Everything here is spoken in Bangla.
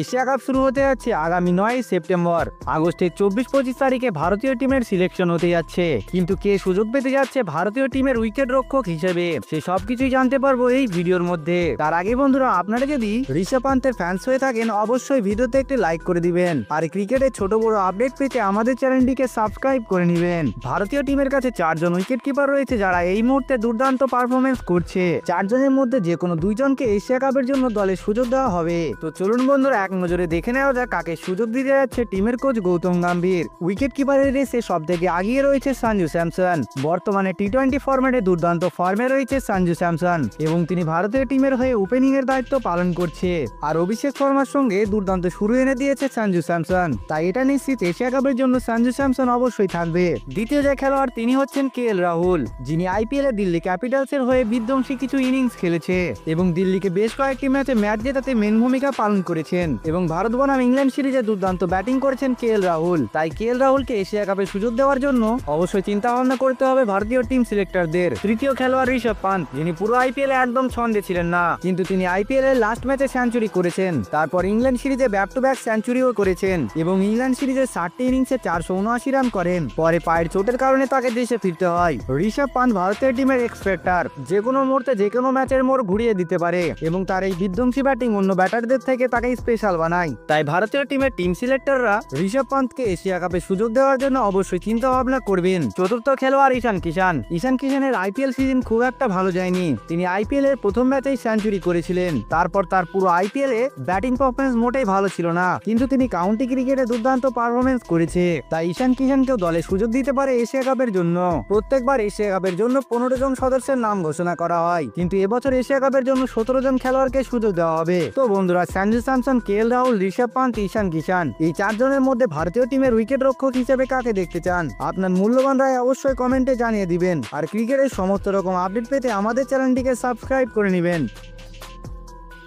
এশিয়া কাপ শুরু হতে যাচ্ছে আগামী 9 সেপ্টেম্বর। আগস্টের 24-25 তারিখে ভারতীয় টিমের সিলেকশন হতে যাচ্ছে, কিন্তু কে সুযোগ পেতে যাচ্ছে ভারতীয় টিমের উইকেট রক্ষক হিসেবে সে সবকিছুই জানতে পারবো এই ভিডিওর মধ্যে। তার আগে বন্ধুরা, আপনারা যদি ঋষভ পান্তের ফ্যান্স হয়ে থাকেন অবশ্যই ভিডিওতে একটি লাইক করে দিবেন, আর ক্রিকেটের ছোট বড় আপডেট পেতে আমাদের চ্যানেলটিকে সাবস্ক্রাইব করে নেবেন। ভারতীয় টিমের কাছে 4 জন উইকেট কিপার রয়েছে যারা এই মুহূর্তে দুর্দান্ত পারফরমেন্স করছে। 4 জনের মধ্যে যে কোনো 2 জনকে এশিয়া কাপের জন্য দলে সুযোগ দেওয়া হবে। তো চলুন বন্ধুরা, এক নজরে দেখে নেওয়া যাক কাকে সুযোগ দিতে যাচ্ছে টিমের কোচ গৌতম গম্ভীর। উইকেট কিপারের রেসে সব থেকে আগিয়ে রয়েছে সঞ্জু স্যামসন। বর্তমানে টি-20 ফরম্যাটে দুর্দান্ত ফর্মে রয়েছে সঞ্জু স্যামসন এবং তিনি ভারতীয় টিমের হয়ে ওপেনিং এর দায়িত্ব পালন করছে। আর অভিষেক শর্মার সঙ্গে দুর্দান্ত শুরু এনে দিয়েছে সঞ্জু স্যামসন, তাই এটা নিশ্চিত এশিয়া কাপের জন্য সঞ্জু স্যামসন অবশ্যই থাকবে। দ্বিতীয় যে খেলোয়াড় তিনি হচ্ছেন KL রাহুল, যিনি IPL এ দিল্লি ক্যাপিটালসের হয়ে বিধ্বংসী কিছু ইনিংস খেলেছে এবং দিল্লিকে বেশ কয়েকটি ম্যাচ জেতাতে মেন ভূমিকা পালন করেছেন এবং ভারত বনাম ইংল্যান্ড সিরিজে দুর্দান্ত ব্যাটিং করেছেন KL রাহুল। তাই KL রাহুলকে এশিয়া কাপে সুযোগ দেওয়ার জন্য অবশ্যই চিন্তা ভাবনা করতে হবে ভারতীয় টিম সিলেক্টরদের। তৃতীয় খেলোয়াড় ঋষভ পান্ত, যিনি পুরো IPL এ একদম ছন্দে ছিলেন না, কিন্তু তিনি IPL এর লাস্ট ম্যাচে সেঞ্চুরি করেছেন। তারপর ইংল্যান্ড সিরিজে ব্যাক টু ব্যাক সেঞ্চুরিও করেছেন এবং ইংল্যান্ড সিরিজে 60টি ইনিংসে 479 রান করেন। পরে পায়ের চোটের কারণে তাকে দেশে ফিরতে হয়। ঋষভ পান্ত ভারতের টিমের এক্সপেক্টার, যে কোনো মুহূর্তে যে কোনো ম্যাচের মোড় ঘুরিয়ে দিতে পারে এবং তার এই বিধ্বংসী ব্যাটিং অন্য ব্যাটারদের থেকে তাকে স্পেশাল বানায়। তাই ভারতীয় টিমের টিম সিলেক্টররা ঋষভ পান্তকে এশিয়া কাপে সুযোগ দেওয়ার জন্য অবশ্যই চিন্তা ভাবনা করবেন। চতুর্থ খেলোয়াড় ঈশান কিষানের IPL সিজন খুব একটা ভালো যায়নি। তিনি IPL এর প্রথম ম্যাচেই সেঞ্চুরি করেছিলেন, তারপর তার পুরো IPL এ ব্যাটিং পারফরম্যান্স মোটেই ভালো ছিল না, কিন্তু তিনি কাউন্টি ক্রিকেটে দুর্দান্ত পারফরম্যান্স করেছে। তাই ঈশান কিষানকেও দলে সুযোগ দিতে পারে এশিয়া কাপের জন্য। প্রত্যেকবার এশিয়া কাপের জন্য 15 জন সদস্যের নাম ঘোষণা করা হয়, কিন্তু এবছর এশিয়া কাপের জন্য 17 জন খেলোয়াড়কে সুযোগ দেওয়া হবে। তো বন্ধুরা, সঞ্জু স্যামসন, KL রাহুল, ঋষভ পান্ত, ঈশান কিষান, এই 4 জনের মধ্যে ভারতীয় টিমের উইকেট রক্ষক হিসেবে কাকে দেখতে চান? আপনার মূল্যবান রায় অবশ্যই কমেন্টে জানিয়ে দিবেন, আর ক্রিকেটের সমস্ত রকম আপডেট পেতে আমাদের চ্যানেলটিকে সাবস্ক্রাইব করে নেবেন।